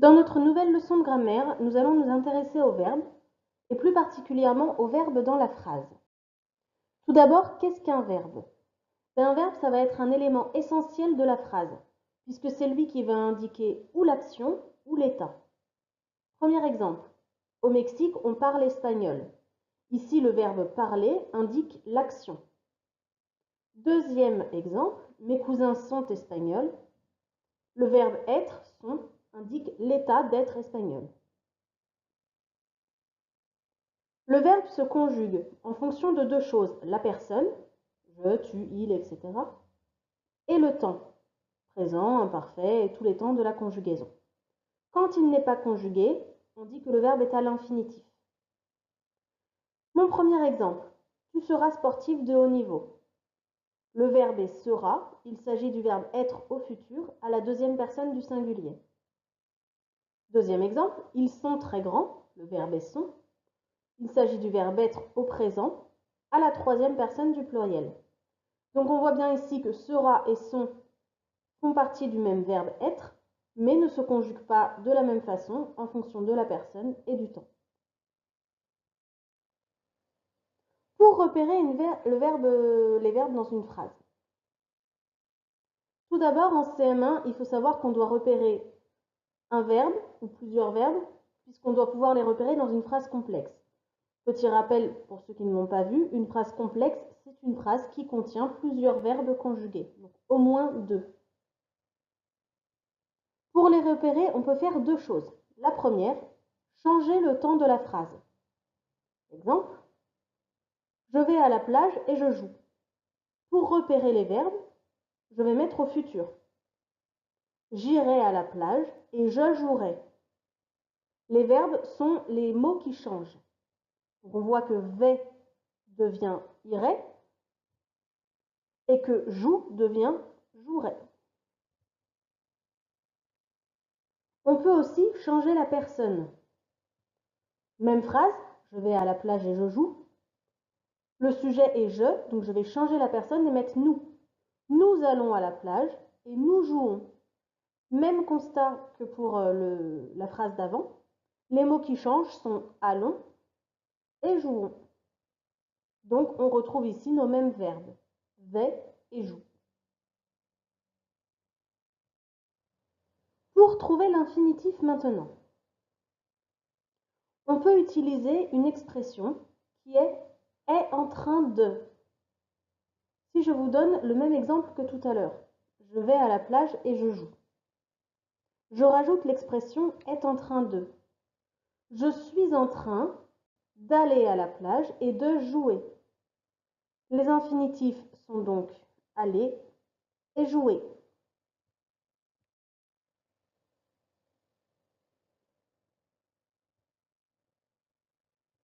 Dans notre nouvelle leçon de grammaire, nous allons nous intéresser aux verbes, et plus particulièrement aux verbes dans la phrase. Tout d'abord, qu'est-ce qu'un verbe? Un verbe, ça va être un élément essentiel de la phrase, puisque c'est lui qui va indiquer ou l'action ou l'état. Premier exemple, au Mexique, on parle espagnol. Ici, le verbe parler indique l'action. Deuxième exemple, mes cousins sont espagnols. Le verbe être, sont, indique l'état d'être espagnol. Le verbe se conjugue en fonction de deux choses, la personne, je, tu, il, etc. et le temps, présent, imparfait et tous les temps de la conjugaison. Quand il n'est pas conjugué, on dit que le verbe est à l'infinitif. Mon premier exemple, tu seras sportif de haut niveau. Le verbe est sera, il s'agit du verbe être au futur à la deuxième personne du singulier. Deuxième exemple, ils sont très grands, le verbe est sont. Il s'agit du verbe être au présent à la troisième personne du pluriel. Donc on voit bien ici que sera et sont font partie du même verbe être, mais ne se conjuguent pas de la même façon en fonction de la personne et du temps. Pour repérer les verbes dans une phrase. Tout d'abord, en CM1, il faut savoir qu'on doit repérer un verbe ou plusieurs verbes, puisqu'on doit pouvoir les repérer dans une phrase complexe. Petit rappel pour ceux qui ne l'ont pas vu, une phrase complexe, c'est une phrase qui contient plusieurs verbes conjugués, donc au moins deux. Pour les repérer, on peut faire deux choses. La première, changer le temps de la phrase. Exemple, je vais à la plage et je joue. Pour repérer les verbes, je vais mettre au futur. J'irai à la plage et je jouerai. Les verbes sont les mots qui changent. Donc on voit que vais devient irai et que joue devient jouerai. On peut aussi changer la personne. Même phrase, je vais à la plage et je joue. Le sujet est je, donc je vais changer la personne et mettre nous. Nous allons à la plage et nous jouons. Même constat que pour la phrase d'avant. Les mots qui changent sont allons et jouons. Donc on retrouve ici nos mêmes verbes, vais et joue. Pour trouver l'infinitif maintenant, on peut utiliser une expression qui est en train de. Si je vous donne le même exemple que tout à l'heure, je vais à la plage et je joue. Je rajoute l'expression est en train de. Je suis en train d'aller à la plage et de jouer. Les infinitifs sont donc aller et jouer.